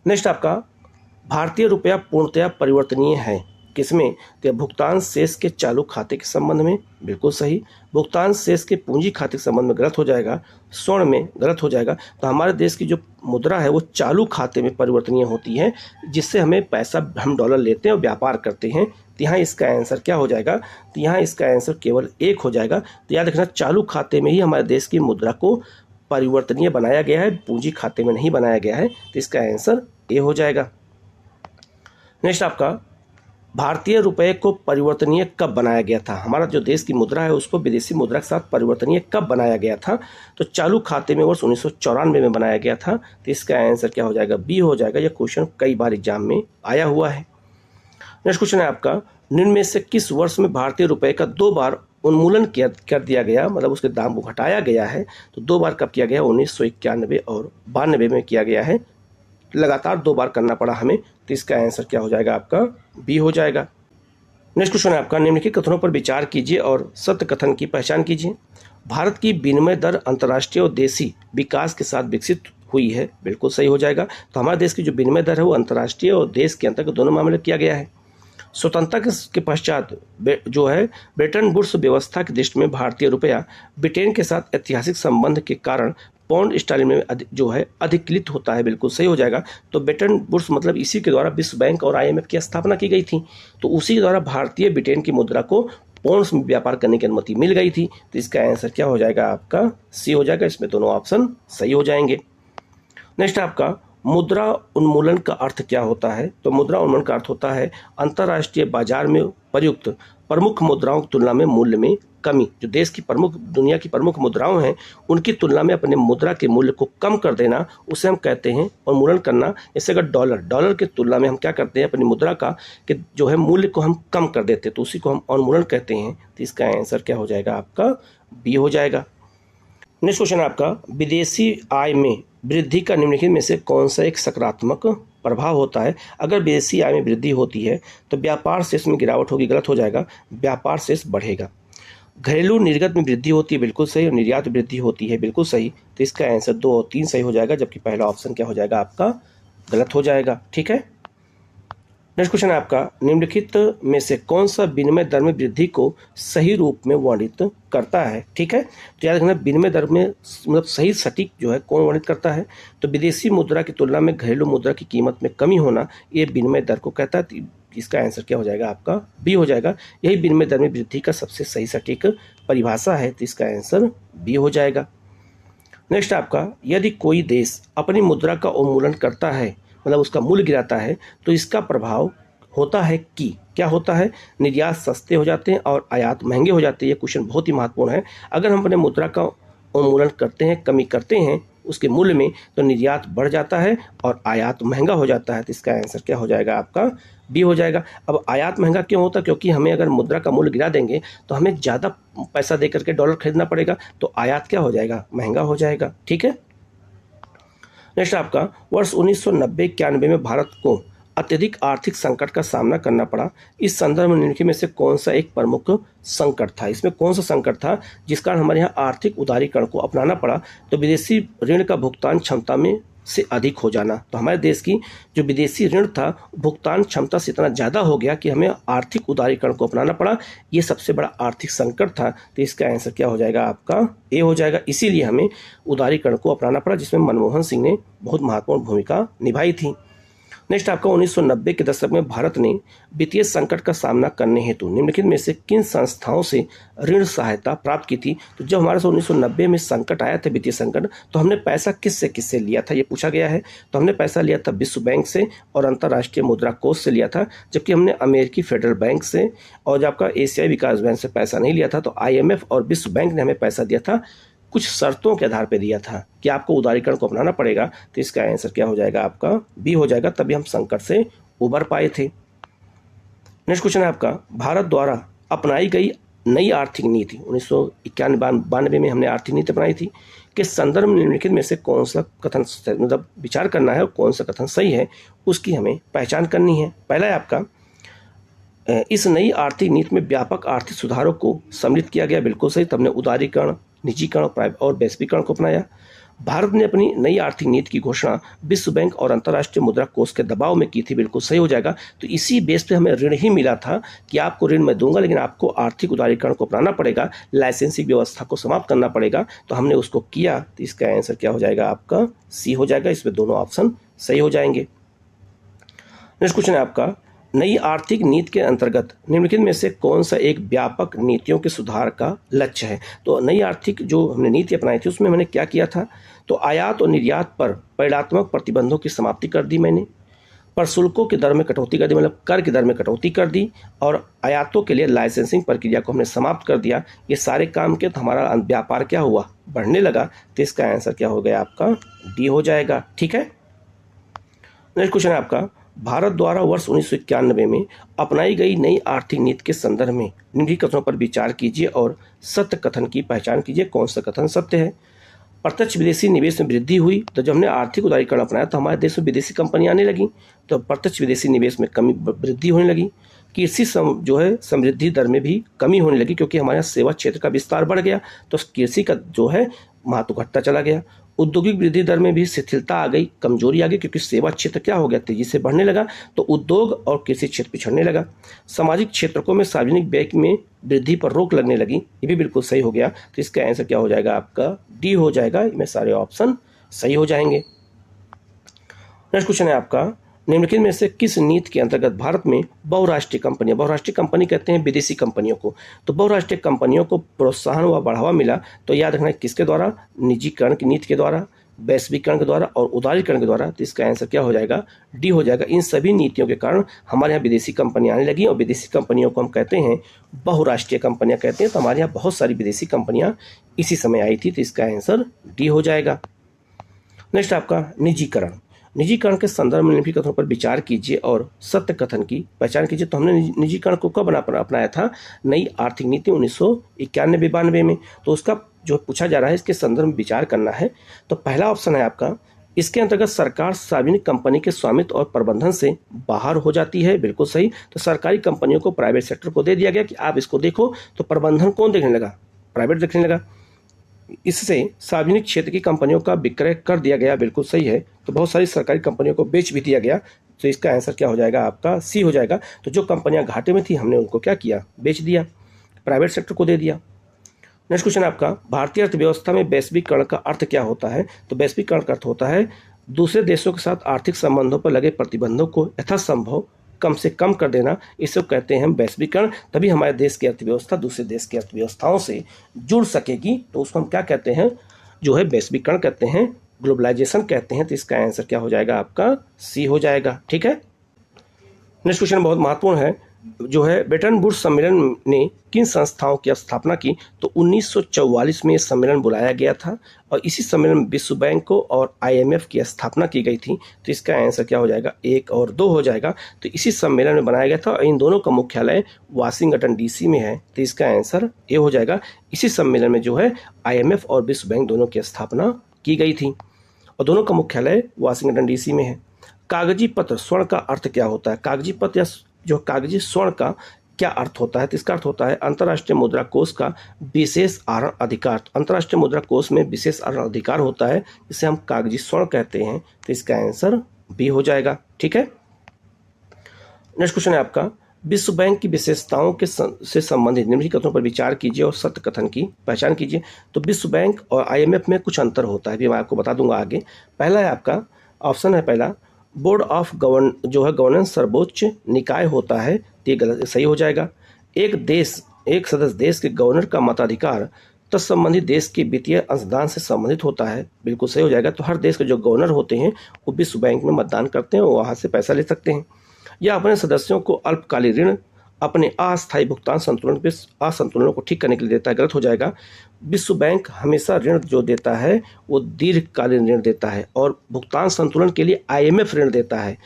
नेक्स्ट आपका, भारतीय रुपया पूर्णतया परिवर्तनीय है किसमें? तो भुगतान शेष के चालू खाते के संबंध में, बिल्कुल सही। भुगतान शेष के पूंजी खाते के संबंध में गलत हो जाएगा। स्वर्ण में गलत हो जाएगा। तो हमारे देश की जो मुद्रा है वो चालू खाते में परिवर्तनीय होती है, जिससे हमें पैसा, हम डॉलर लेते हैं और व्यापार करते हैं। तो यहाँ इसका आंसर क्या हो जाएगा? तो यहाँ इसका आंसर केवल 1 हो जाएगा। तो याद रखना, चालू खाते में ही हमारे देश की मुद्रा को परिवर्तनीय बनाया गया है, पूंजी खाते में नहीं बनाया गया है। तो इसका आंसर ए हो जाएगा। नेक्स्ट आपका, भारतीय रुपये को परिवर्तनीय कब बनाया गया था? हमारा जो देश की मुद्रा है उसको विदेशी मुद्रा के साथ परिवर्तनीय कब बनाया गया था? तो चालू खाते में वर्ष 1994 में बनाया गया था। तो इसका आंसर क्या हो जाएगा? बी हो जाएगा। यह क्वेश्चन कई बार एग्जाम में आया हुआ है। नेक्स्ट क्वेश्चन है आपका, निम्न में से किस वर्ष में भारतीय रुपये का 2 बार उन्मूलन कर दिया गया, मतलब उसके दाम को घटाया गया है? तो 2 बार कब किया गया? 1991 और 92 में किया गया है। लगातार 2 बार करना पड़ा हमें। तो इसका आंसर क्या हो जाएगा? आपका बी हो जाएगा। नेक्स्ट क्वेश्चन है आपका, निम्नलिखित कथनों पर विचार कीजिए और सत्य कथन की पहचान कीजिए। भारत की विनिमय दर अंतर्राष्ट्रीय और देशी विकास के साथ विकसित हुई है, बिल्कुल सही हो जाएगा। तो हमारे देश की जो विनिमय दर है वो अंतर्राष्ट्रीय और देश के अंतर्गत दोनों मामले किया गया है। स्वतंत्रता के पश्चात जो है ब्रेटन वुड्स व्यवस्था की दृष्टि में भारतीय रुपया ब्रिटेन के साथ ऐतिहासिक संबंध के कारण पाउंड स्टर्लिंग में जो है अधिकृत होता है, बिल्कुल सही हो जाएगा। तो ब्रेटन वुड्स मतलब इसी के द्वारा विश्व बैंक और IMF की स्थापना की गई थी। तो उसी के द्वारा भारतीय ब्रिटेन की मुद्रा को पाउंड्स में व्यापार करने की अनुमति मिल गई थी। तो इसका आंसर क्या हो जाएगा? आपका सी हो जाएगा। इसमें दोनों ऑप्शन सही हो जाएंगे। नेक्स्ट आपका, मुद्रा उन्मूलन का अर्थ क्या होता है? तो मुद्रा उन्मूलन का अर्थ होता है अंतर्राष्ट्रीय बाजार में प्रयुक्त प्रमुख मुद्राओं की तुलना में मूल्य में कमी। जो देश की प्रमुख, दुनिया की प्रमुख मुद्राओं हैं, उनकी तुलना में अपने मुद्रा के मूल्य को कम कर देना, उसे हम कहते हैं उन्मूलन करना। जैसे अगर डॉलर की तुलना में हम क्या करते हैं, अपनी मुद्रा का कि जो है मूल्य को हम कम कर देते हैं, तो उसी को हम उन्मूलन कहते हैं। तो इसका आंसर क्या हो जाएगा? आपका बी हो जाएगा। नेक्स्ट क्वेश्चन आपका, विदेशी आय में वृद्धि का निम्नलिखित में से कौन सा एक सकारात्मक प्रभाव होता है? अगर विदेशी आय में वृद्धि होती है तो व्यापार शेष में गिरावट होगी, गलत हो जाएगा। व्यापार शेष बढ़ेगा। घरेलू निर्गत में वृद्धि होती है, बिल्कुल सही। और निर्यात वृद्धि होती है, बिल्कुल सही। तो इसका आंसर 2 और 3 सही हो जाएगा, जबकि पहला ऑप्शन क्या हो जाएगा? आपका गलत हो जाएगा, ठीक है। नेक्स्ट क्वेश्चन है आपका, निम्नलिखित में से कौन सा विनिमय दर में वृद्धि को सही रूप में वर्णित करता है? ठीक है, तो याद रखना, विनिमय दर में मतलब सही सटीक जो है कौन वर्णित करता है? तो विदेशी मुद्रा की तुलना में घरेलू मुद्रा की कीमत में कमी होना, ये विनिमय दर को कहता है। इसका आंसर क्या हो जाएगा? आपका बी हो जाएगा। यही विनिमय दर में वृद्धि का सबसे सही सटीक परिभाषा है। तो इसका आंसर बी हो जाएगा। नेक्स्ट आपका, यदि कोई देश अपनी मुद्रा का उन्मूलन करता है, मतलब उसका मूल्य गिराता है, तो इसका प्रभाव होता है कि क्या होता है? निर्यात सस्ते हो जाते हैं और आयात महंगे हो जाते हैं। ये क्वेश्चन बहुत ही महत्वपूर्ण है। अगर हम अपने मुद्रा का उन्मूलन करते हैं, कमी करते हैं, उसके मूल्य में, तो निर्यात बढ़ जाता है और आयात महंगा हो जाता है। तो इसका आंसर क्या हो जाएगा आपका? बी हो जाएगा। अब आयात महंगा क्यों होता है? क्योंकि हमें अगर मुद्रा का मूल्य गिरा देंगे तो हमें ज़्यादा पैसा दे करके डॉलर खरीदना पड़ेगा, तो आयात क्या हो जाएगा? महंगा हो जाएगा। ठीक है। नेक्स्ट आपका, वर्ष 1990-91 में भारत को अत्यधिक आर्थिक संकट का सामना करना पड़ा। इस संदर्भ में निम्नलिखित में से कौन सा एक प्रमुख संकट था? इसमें कौन सा संकट था जिस कारण हमारे यहाँ आर्थिक उदारीकरण को अपनाना पड़ा? तो विदेशी ऋण का भुगतान क्षमता में से अधिक हो जाना। तो हमारे देश की जो विदेशी ऋण था भुगतान क्षमता से इतना ज़्यादा हो गया कि हमें आर्थिक उदारीकरण को अपनाना पड़ा। ये सबसे बड़ा आर्थिक संकट था। तो इसका आंसर क्या हो जाएगा आपका? ए हो जाएगा। इसीलिए हमें उदारीकरण को अपनाना पड़ा, जिसमें मनमोहन सिंह ने बहुत महत्वपूर्ण भूमिका निभाई थी। नेक्स्ट आपका, 1990 के दशक में भारत ने वित्तीय संकट का सामना करने हेतु निम्नलिखित में से किन संस्थाओं से ऋण सहायता प्राप्त की थी? तो जब हमारे 1990 में संकट आया था, वित्तीय संकट, तो हमने पैसा किससे लिया था, ये पूछा गया है। तो हमने पैसा लिया था विश्व बैंक से और अंतर्राष्ट्रीय मुद्रा कोष से लिया था, जबकि हमने अमेरिकी फेडरल बैंक से और जब आपका एशियाई विकास बैंक से पैसा नहीं लिया था। तो IMF और विश्व बैंक ने हमें पैसा दिया था, कुछ शर्तों के आधार पर दिया था कि आपको उदारीकरण को अपनाना पड़ेगा। तो इसका आंसर क्या हो जाएगा आपका? बी हो जाएगा। तभी हम संकट से उबर पाए थे। नेक्स्ट क्वेश्चन है आपका, भारत द्वारा अपनाई गई नई आर्थिक नीति 1991-92 में हमने आर्थिक नीति अपनाई थी के संदर्भ में निम्नलिखित में से कौन सा कथन, मतलब विचार करना है और कौन सा कथन सही है, उसकी हमें पहचान करनी है। पहला है आपका, इस नई आर्थिक नीति में व्यापक आर्थिक सुधारों को सम्मिलित किया गया। बिल्कुल सही। तब ने उदारीकरण, निजीकरण और वैश्वीकरण को अपनाया। भारत ने अपनी नई आर्थिक नीति की घोषणा विश्व बैंक और अंतर्राष्ट्रीय मुद्रा कोष के दबाव में की थी। बिल्कुल सही हो जाएगा। तो इसी बेस पे हमें ऋण ही मिला था कि आपको ऋण मैं दूंगा, लेकिन आपको आर्थिक उदारीकरण को अपनाना पड़ेगा, लाइसेंसिंग व्यवस्था को समाप्त करना पड़ेगा। तो हमने उसको किया। तो इसका आंसर क्या हो जाएगा आपका? सी हो जाएगा। इसमें दोनों ऑप्शन सही हो जाएंगे। नेक्स्ट क्वेश्चन है आपका, नई आर्थिक नीति के अंतर्गत निम्नलिखित में से कौन सा एक व्यापक नीतियों के सुधार का लक्ष्य है? तो नई आर्थिक जो हमने नीति अपनाई थी उसमें मैंने क्या किया था? तो आयात और निर्यात पर परिणात्मक प्रतिबंधों की समाप्ति कर दी मैंने, प्रशुल्कों की दर में कटौती कर दी, मतलब कर की दर में कटौती कर दी, और आयातों के लिए लाइसेंसिंग प्रक्रिया को हमने समाप्त कर दिया। ये सारे काम के तो हमारा व्यापार क्या हुआ? बढ़ने लगा। तो इसका आंसर क्या हो गया आपका? डी हो जाएगा। ठीक है। नेक्स्ट क्वेश्चन है आपका, भारत द्वारा वर्ष 1991 में अपनाई गई नई आर्थिक नीति के संदर्भ में निम्नलिखित कथनों पर विचार कीजिए और सत्य कथन की पहचान कीजिए। कौन सा कथन सत्य है? प्रत्यक्ष विदेशी निवेश में वृद्धि हुई। तो जब हमने आर्थिक उदारीकरण अपनाया तो हमारे देश में विदेशी कंपनियां आने लगी, तो प्रत्यक्ष विदेशी निवेश में कमी वृद्धि होने लगी। कृषि जो है समृद्धि दर में भी कमी होने लगी, क्योंकि हमारे यहाँ सेवा क्षेत्र का विस्तार बढ़ गया, तो कृषि का जो है महत्व घटता चला गया। औद्योगिक वृद्धि दर में भी शिथिलता आ गई, कमजोरी आ गई, क्योंकि सेवा क्षेत्र क्या हो गया? तेजी से बढ़ने लगा, तो उद्योग और कृषि क्षेत्र पिछड़ने लगा। सामाजिक क्षेत्रों में सार्वजनिक व्यय में वृद्धि पर रोक लगने लगी। ये भी बिल्कुल सही हो गया। तो इसका आंसर क्या हो जाएगा आपका? डी हो जाएगा। इनमें सारे ऑप्शन सही हो जाएंगे। नेक्स्ट क्वेश्चन है आपका, निम्नलिखित में से किस नीति के अंतर्गत भारत में बहुराष्ट्रीय कंपनी कहते हैं विदेशी कंपनियों को, तो बहुराष्ट्रीय कंपनियों को प्रोत्साहन व बढ़ावा मिला? तो याद रखना किसके द्वारा? निजीकरण की नीति के द्वारा, वैश्वीकरण के द्वारा और उदारीकरण के द्वारा। तो इसका आंसर क्या हो जाएगा? डी हो जाएगा। इन सभी नीतियों के कारण हमारे यहाँ विदेशी कंपनियां आने लगी, और विदेशी कंपनियों को हम कहते हैं बहुराष्ट्रीय कंपनियां कहते हैं। तो हमारे यहाँ बहुत सारी विदेशी कंपनियां इसी समय आई थी। तो इसका आंसर डी हो जाएगा। नेक्स्ट आपका, निजीकरण के संदर्भ में निम्नलिखित कथनों पर विचार कीजिए और सत्य कथन की पहचान कीजिए। तो हमने निजीकरण को कब अपनाया था? नई आर्थिक नीति 1991-92 में। तो उसका जो पूछा जा रहा है इसके संदर्भ में विचार करना है। तो पहला ऑप्शन है आपका, इसके अंतर्गत सरकार सार्वजनिक कंपनी के स्वामित्व और प्रबंधन से बाहर हो जाती है। बिल्कुल सही। तो सरकारी कंपनियों को प्राइवेट सेक्टर को दे दिया गया कि आप इसको देखो, तो प्रबंधन कौन देखने लगा? प्राइवेट देखने लगा। इससे सार्वजनिक क्षेत्र की कंपनियों का विक्रय कर दिया गया। बिल्कुल सही है। तो बहुत सारी सरकारी कंपनियों को बेच भी दिया गया। तो इसका आंसर क्या हो जाएगा आपका? सी हो जाएगा। तो जो कंपनियां घाटे में थी हमने उनको क्या किया? बेच दिया, प्राइवेट सेक्टर को दे दिया। नेक्स्ट क्वेश्चन आपका, भारतीय अर्थव्यवस्था में वैश्वीकरण का अर्थ क्या होता है? तो वैश्वीकरण का अर्थ होता है दूसरे देशों के साथ आर्थिक संबंधों पर लगे प्रतिबंधों को यथासंभव कम से कम कर देना। इसे कहते हैं वैश्वीकरण। तभी हमारे देश की अर्थव्यवस्था दूसरे देश की अर्थव्यवस्थाओं से जुड़ सकेगी। तो उसको हम क्या कहते हैं? जो है वैश्वीकरण कहते हैं, ग्लोबलाइजेशन कहते हैं। तो इसका आंसर क्या हो जाएगा आपका? सी हो जाएगा। ठीक है। नेक्स्ट क्वेश्चन बहुत महत्वपूर्ण है, जो है ब्रेटन वुड्स सम्मेलन ने किन संस्थाओं की स्थापना की? तो 1944 में ये सम्मेलन बुलाया गया था और इसी सम्मेलन में विश्व बैंक को और IMF की स्थापना की गई थी। तो इसका आंसर क्या हो जाएगा? 1 और 2 हो जाएगा। तो इसी सम्मेलन में बनाया गया था और इन दोनों का मुख्यालय वाशिंगटन DC में है। तो इसका आंसर ए हो जाएगा। इसी सम्मेलन में जो है IMF और विश्व बैंक दोनों की स्थापना की गई थी और दोनों का मुख्यालय वाशिंगटन DC में है। कागजी पत्र स्वर्ण का अर्थ क्या होता है? कागजी पत्र या जो कागजी स्वर्ण का क्या अर्थ होता है? तो इसका अर्थ होता है अंतर्राष्ट्रीय मुद्रा कोष का विशेष आहरण अधिकार। अंतर्राष्ट्रीय मुद्रा कोष में विशेष आहरण अधिकार होता है, जिसे हम कागजी स्वर्ण कहते हैं। तो इसका आंसर बी हो जाएगा। ठीक है, नेक्स्ट क्वेश्चन है आपका, विश्व बैंक की विशेषताओं के से संबंधित निम्नलिखित कथनों पर विचार कीजिए और सत्य कथन की पहचान कीजिए। तो विश्व बैंक और IMF में कुछ अंतर होता है, भी मैं आपको बता दूंगा आगे। पहला है आपका ऑप्शन है पहला, बोर्ड ऑफ गवर्नेंस सर्वोच्च निकाय होता है। ये गलत सही हो जाएगा। एक सदस्य देश के गवर्नर का मताधिकार तत्संबंधित देश के वित्तीय अंशदान से संबंधित होता है। बिल्कुल सही हो जाएगा। तो हर देश के जो गवर्नर होते हैं वो विश्व बैंक में मतदान करते हैं और वहाँ से पैसा ले सकते हैं। यह अपने सदस्यों को अल्पकालिक ऋण अपने अस्थायी भुगतान असंतुलनों को ठीक करने के लिए देता है। गलत हो जाएगा। विश्व बैंक हमेशा ऋण जो देता है वो दीर्घकालीन ऋण देता है और भुगतान संतुलन के लिए IMF ऋण देता है।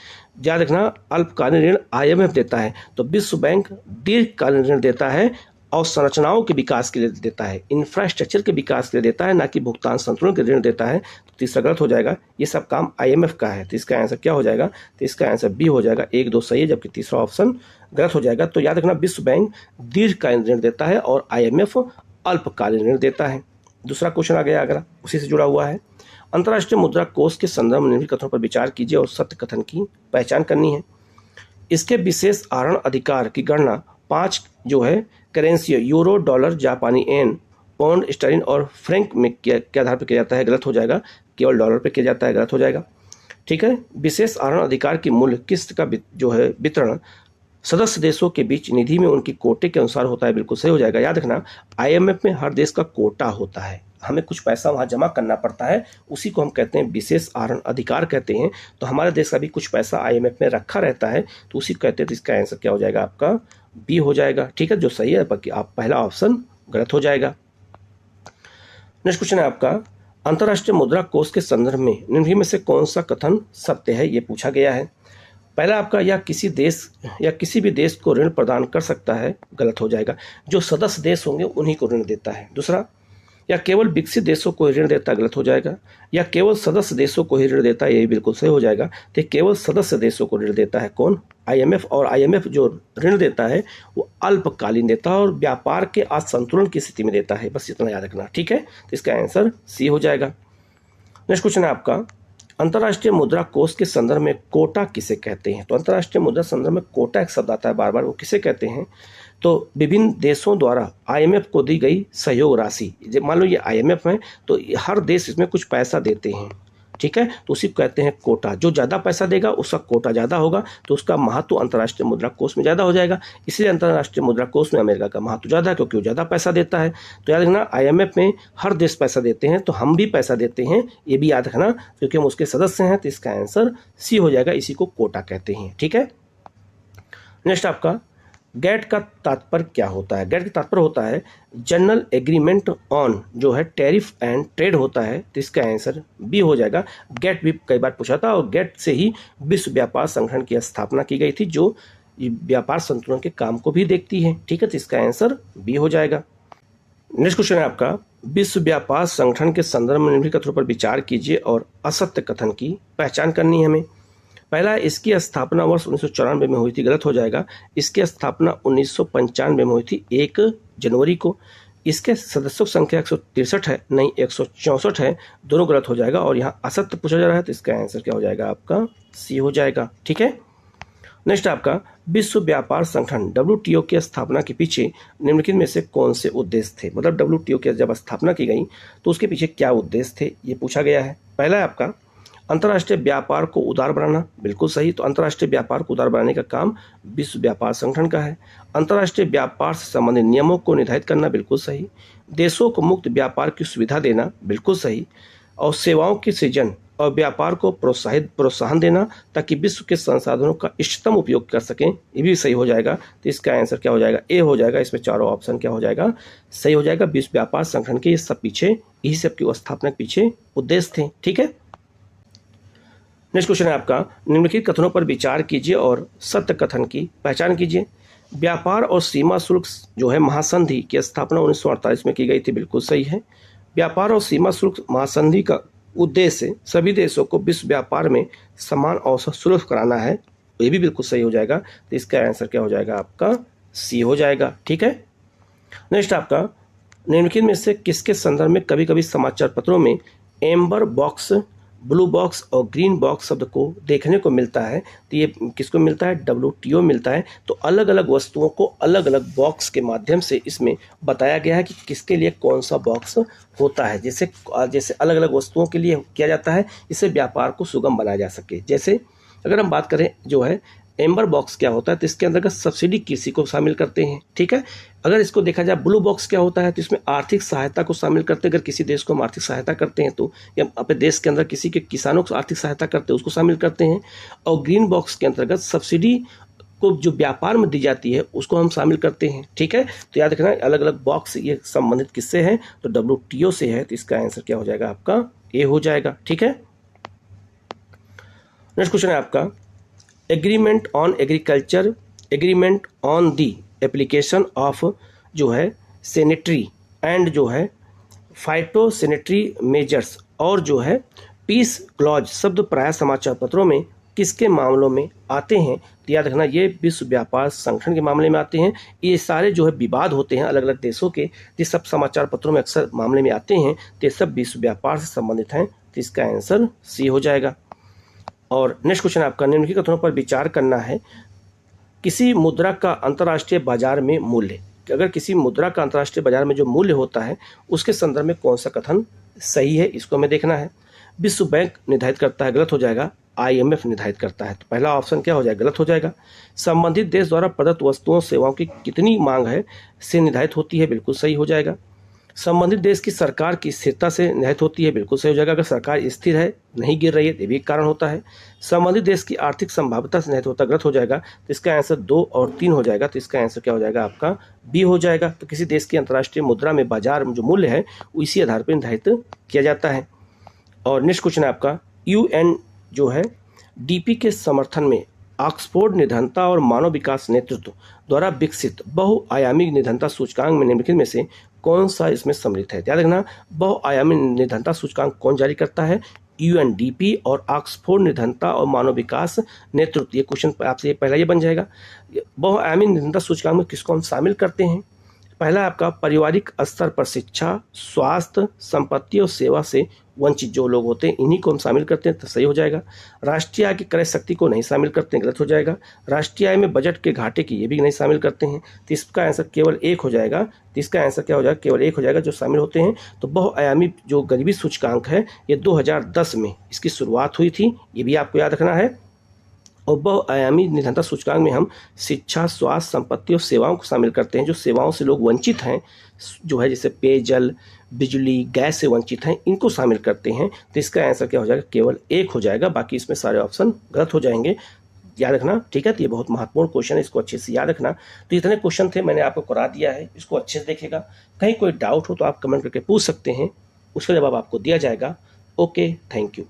याद रखना, अल्पकालीन ऋण IMF देता है, तो विश्व बैंक दीर्घकालीन ऋण देता है और संरचनाओं के विकास के लिए देता है, इंफ्रास्ट्रक्चर के विकास के लिए देता है, ना कि भुगतान संतुलन के ऋण देता है। तो तीसरा गलत हो जाएगा। ये सब काम IMF का है। तो इसका आंसर क्या हो जाएगा? तो इसका आंसर बी हो जाएगा। 1, 2 सही है, जबकि तीसरा ऑप्शन गलत हो जाएगा। तो याद रखना, विश्व बैंक दीर्घकालीन ऋण देता है और IMF अल्पकालीन ऋण देता है। दूसरा क्वेश्चन आ गया अगला, उसी से जुड़ा हुआ है। अंतर्राष्ट्रीय मुद्रा कोष के संदर्भ में निम्नलिखित कथनों पर विचार कीजिए और सत्य कथन की पहचान करनी है। इसके विशेष आहरण अधिकार की गणना 5 जो है करेंसी यूरो, डॉलर, जापानी येन, पाउंड स्टर्लिंग और फ्रैंक में के आधार पर किया जाता है। गलत हो जाएगा। केवल डॉलर पे किया जाता है। गलत हो जाएगा। ठीक है, विशेष आहरण अधिकार की मूल्य किस्त का जो है वितरण सदस्य देशों के बीच निधि में उनकी कोटे के अनुसार होता है। बिल्कुल सही हो जाएगा। याद रखना, IMF में हर देश का कोटा होता है, हमें कुछ पैसा वहाँ जमा करना पड़ता है, उसी को हम कहते हैं विशेष आहरण अधिकार कहते हैं। तो हमारे देश का भी कुछ पैसा IMF में रखा रहता है, तो उसी को कहते हैं। तो इसका आंसर क्या हो जाएगा? आपका बी हो जाएगा। ठीक है, जो सही है, बाकी आप पहला ऑप्शन गलत हो जाएगा। नेक्स्ट क्वेश्चन है आपका, अंतर्राष्ट्रीय मुद्रा कोष के संदर्भ में निम्नलिखित में से कौन सा कथन सत्य है? ये पूछा गया है। पहला आपका, या किसी भी देश को ऋण प्रदान कर सकता है। गलत हो जाएगा। जो सदस्य देश होंगे उन्हीं को ऋण देता है। दूसरा, या केवल विकसित देशों को ही ऋण देता है। गलत हो जाएगा। या केवल सदस्य देशों को ही ऋण देता है। ये बिल्कुल सही हो जाएगा। तो केवल सदस्य देशों को ऋण देता है कौन? IMF। और IMF जो ऋण देता है वो अल्पकालीन देता है और व्यापार के असंतुलन की स्थिति में देता है। बस इतना याद रखना। ठीक है, तो इसका आंसर सी हो जाएगा। नेक्स्ट क्वेश्चन है आपका, अंतर्राष्ट्रीय मुद्रा कोष के संदर्भ में कोटा किसे कहते हैं? तो अंतर्राष्ट्रीय मुद्रा संदर्भ में कोटा एक शब्द आता है बार बार, वो किसे कहते हैं? तो विभिन्न देशों द्वारा IMF को दी गई सहयोग राशि। मान लो ये IMF है, तो हर देश इसमें कुछ पैसा देते हैं। ठीक है, तो उसी को कहते हैं कोटा। जो ज़्यादा पैसा देगा उसका कोटा ज़्यादा होगा, तो उसका महत्व अंतर्राष्ट्रीय मुद्रा कोष में ज़्यादा हो जाएगा। इसलिए अंतर्राष्ट्रीय मुद्रा कोष में अमेरिका का महत्व ज़्यादा है, क्योंकि वो ज़्यादा पैसा देता है। तो याद रखना, IMF में हर देश पैसा देते हैं, तो हम भी पैसा देते हैं, ये भी याद रखना, क्योंकि हम उसके सदस्य हैं। तो इसका आंसर सी हो जाएगा। इसी को कोटा कहते हैं। ठीक है, नेक्स्ट आपका, गेट का तात्पर्य क्या होता है? गेट का तात्पर्य होता है जनरल एग्रीमेंट ऑन जो है टैरिफ एंड ट्रेड होता है। तो इसका आंसर बी हो जाएगा। गेट भी कई बार पूछा था और गेट से ही विश्व व्यापार संगठन की स्थापना की गई थी, जो व्यापार संतुलन के काम को भी देखती है। ठीक है, तो इसका आंसर बी हो जाएगा। नेक्स्ट क्वेश्चन है आपका, विश्व व्यापार संगठन के संदर्भ में निम्नलिखित कथनों पर विचार कीजिए और असत्य कथन की पहचान करनी है हमें। पहला, इसकी स्थापना वर्ष 1994 में हुई थी। गलत हो जाएगा। इसकी स्थापना 1995 में हुई थी 1 जनवरी को। इसके सदस्यों की संख्या 163 है, नहीं 164 है। दोनों गलत हो जाएगा और यहाँ असत्य पूछा जा रहा है, तो इसका आंसर क्या हो जाएगा? आपका सी हो जाएगा। ठीक है, नेक्स्ट आपका, विश्व व्यापार संगठन WTO की स्थापना के पीछे निम्नलिखित में से कौन से उद्देश्य थे? मतलब WTO की जब स्थापना की गई तो उसके पीछे क्या उद्देश्य थे, ये पूछा गया है। पहला है आपका, अंतर्राष्ट्रीय व्यापार को उदार बनाना। बिल्कुल सही। तो अंतर्राष्ट्रीय व्यापार को उदार बनाने का काम विश्व व्यापार संगठन का है। अंतर्राष्ट्रीय व्यापार से संबंधित नियमों को निर्धारित करना। बिल्कुल सही। देशों को मुक्त व्यापार की सुविधा देना। बिल्कुल सही। और सेवाओं की सृजन और व्यापार को प्रोत्साहन देना ताकि विश्व के संसाधनों का इष्टतम उपयोग कर सकें, ये भी सही हो जाएगा। तो इसका आंसर क्या हो जाएगा, ए हो जाएगा। इसमें चारों ऑप्शन क्या हो जाएगा, सही हो जाएगा। विश्व व्यापार संगठन के ये सब पीछे, यही सब की स्थापना के पीछे उद्देश्य थे। ठीक है, नेक्स्ट क्वेश्चन है आपका, निम्नलिखित कथनों पर विचार कीजिए और सत्य कथन की पहचान कीजिए। व्यापार और सीमा शुल्क जो है महासंधि की स्थापना 1948 में की गई थी, बिल्कुल सही है। व्यापार और सीमा शुल्क महासंधि का उद्देश्य सभी देशों को विश्व व्यापार में समान अवसर सुलभ कराना है, ये भी बिल्कुल सही हो जाएगा। तो इसका आंसर क्या हो जाएगा आपका, सी हो जाएगा। ठीक है, नेक्स्ट आपका, निम्नलिखित में से किसके संदर्भ में कभी कभी समाचार पत्रों में एम्बर बॉक्स, ब्लू बॉक्स और ग्रीन बॉक्स शब्द को देखने को मिलता है। तो ये किसको मिलता है, WTO मिलता है। तो अलग अलग वस्तुओं को अलग अलग बॉक्स के माध्यम से इसमें बताया गया है कि किसके लिए कौन सा बॉक्स होता है। जैसे अलग अलग वस्तुओं के लिए किया जाता है, इससे व्यापार को सुगम बनाया जा सके। जैसे अगर हम बात करें जो है एम्बर बॉक्स क्या होता है, तो इसके अंतर्गत सब्सिडी कृषि को शामिल करते हैं। ठीक है, अगर इसको देखा जाए ब्लू बॉक्स क्या होता है, तो इसमें आर्थिक सहायता को शामिल करते हैं। अगर किसी देश को हम आर्थिक सहायता करते हैं तो, या अपने देश के अंदर किसी के किसानों को आर्थिक सहायता करते हैं, उसको शामिल करते हैं। और ग्रीन बॉक्स के अंतर्गत सब्सिडी को जो व्यापार में दी जाती है उसको हम शामिल करते हैं। ठीक है, तो याद रखना अलग अलग बॉक्स ये संबंधित किससे है, तो WTO से है। तो इसका आंसर क्या हो जाएगा आपका, ए हो जाएगा। ठीक है, नेक्स्ट क्वेश्चन है आपका, agreement on agriculture, agreement on the application of जो है सैनिटरी एंड जो है फाइटोसैनिटरी मेजर्स और जो है पीस क्लॉज शब्द प्राय समाचार पत्रों में किसके मामलों में आते हैं। तो याद रखना ये विश्व व्यापार संगठन के मामले में आते हैं। ये सारे जो है विवाद होते हैं अलग अलग देशों के, ये सब समाचार पत्रों में अक्सर मामले में आते हैं। तो ये सब विश्व व्यापार से संबंधित हैं। तो इसका आंसर सी हो जाएगा। और नेक्स्ट क्वेश्चन आपका, निम्नलिखित कथनों पर विचार करना है। किसी मुद्रा का अंतर्राष्ट्रीय बाजार में मूल्य, अगर किसी मुद्रा का अंतर्राष्ट्रीय बाजार में जो मूल्य होता है उसके संदर्भ में कौन सा कथन सही है, इसको हमें देखना है। विश्व बैंक निर्धारित करता है, गलत हो जाएगा। IMF निर्धारित करता है, तो पहला ऑप्शन क्या हो जाएगा, गलत हो जाएगा। संबंधित देश द्वारा प्रदत्त वस्तुओं सेवाओं की कितनी मांग है से निर्धारित होती है, बिल्कुल सही हो जाएगा। संबंधित देश की सरकार की स्थिरता से निर्धारित होती है, बिल्कुल सही हो जाएगा। अगर सरकार स्थिर है, नहीं गिर रही है, ये भी एक कारण होता है। संबंधित देश की आर्थिक संभाव्यता से निर्धारित होता है, गलत हो जाएगा। तो इसका आंसर 2 और 3 हो जाएगा। तो इसका आंसर क्या हो जाएगा आपका, बी हो जाएगा। तो किसी देश की अंतर्राष्ट्रीय मुद्रा में बाजार में जो मूल्य है उसी आधार पर निर्धारित किया जाता है। और नेक्स्ट क्वेश्चन है आपका, UN जो है DP के समर्थन में ऑक्सफोर्ड निर्धनता और मानव विकास नेतृत्व द्वारा विकसित बहुआयामी निर्धनता सूचकांक में निम्नलिखित में से कौन सा इसमें सम्मिलित है। याद रखना बहुआयामी निर्धनता सूचकांक कौन जारी करता है, UNDP और ऑक्सफोर्ड निर्धनता और मानव विकास नेतृत्व। ये क्वेश्चन आपसे ये पहला ये बन जाएगा। बहुआयामी निर्धनता सूचकांक में किसको हम शामिल करते हैं, पहला आपका पारिवारिक स्तर पर शिक्षा, स्वास्थ्य, संपत्ति और सेवा से वंचित जो लोग होते हैं इन्हीं को हम शामिल करते हैं, तो सही हो जाएगा। राष्ट्रीय आय की क्रय शक्ति को नहीं शामिल करते हैं, गलत हो जाएगा। राष्ट्रीय आय में बजट के घाटे की ये भी नहीं शामिल करते हैं, तो इसका आंसर केवल 1 हो जाएगा। तो इसका आंसर क्या हो जाएगा, केवल 1 हो जाएगा जो शामिल होते हैं। तो बहुआयामी जो गरीबी सूचकांक है ये 2010 में इसकी शुरुआत हुई थी, ये भी आपको याद रखना है। और बहुआयामी निर्धनता सूचकांक में हम शिक्षा, स्वास्थ्य, संपत्ति और सेवाओं को शामिल करते हैं। जो सेवाओं से लोग वंचित हैं जो है, जैसे पेयजल, बिजली, गैस से वंचित हैं, इनको शामिल करते हैं। तो इसका आंसर क्या हो जाएगा, केवल 1 हो जाएगा। बाकी इसमें सारे ऑप्शन गलत हो जाएंगे, याद रखना। ठीक है, तो ये बहुत महत्वपूर्ण क्वेश्चन है, इसको अच्छे से याद रखना। तो इतने क्वेश्चन थे, मैंने आपको करा दिया है, इसको अच्छे से देखेगा। कहीं कोई डाउट हो तो आप कमेंट करके पूछ सकते हैं, उसका जवाब आपको दिया जाएगा। Okay, thank you.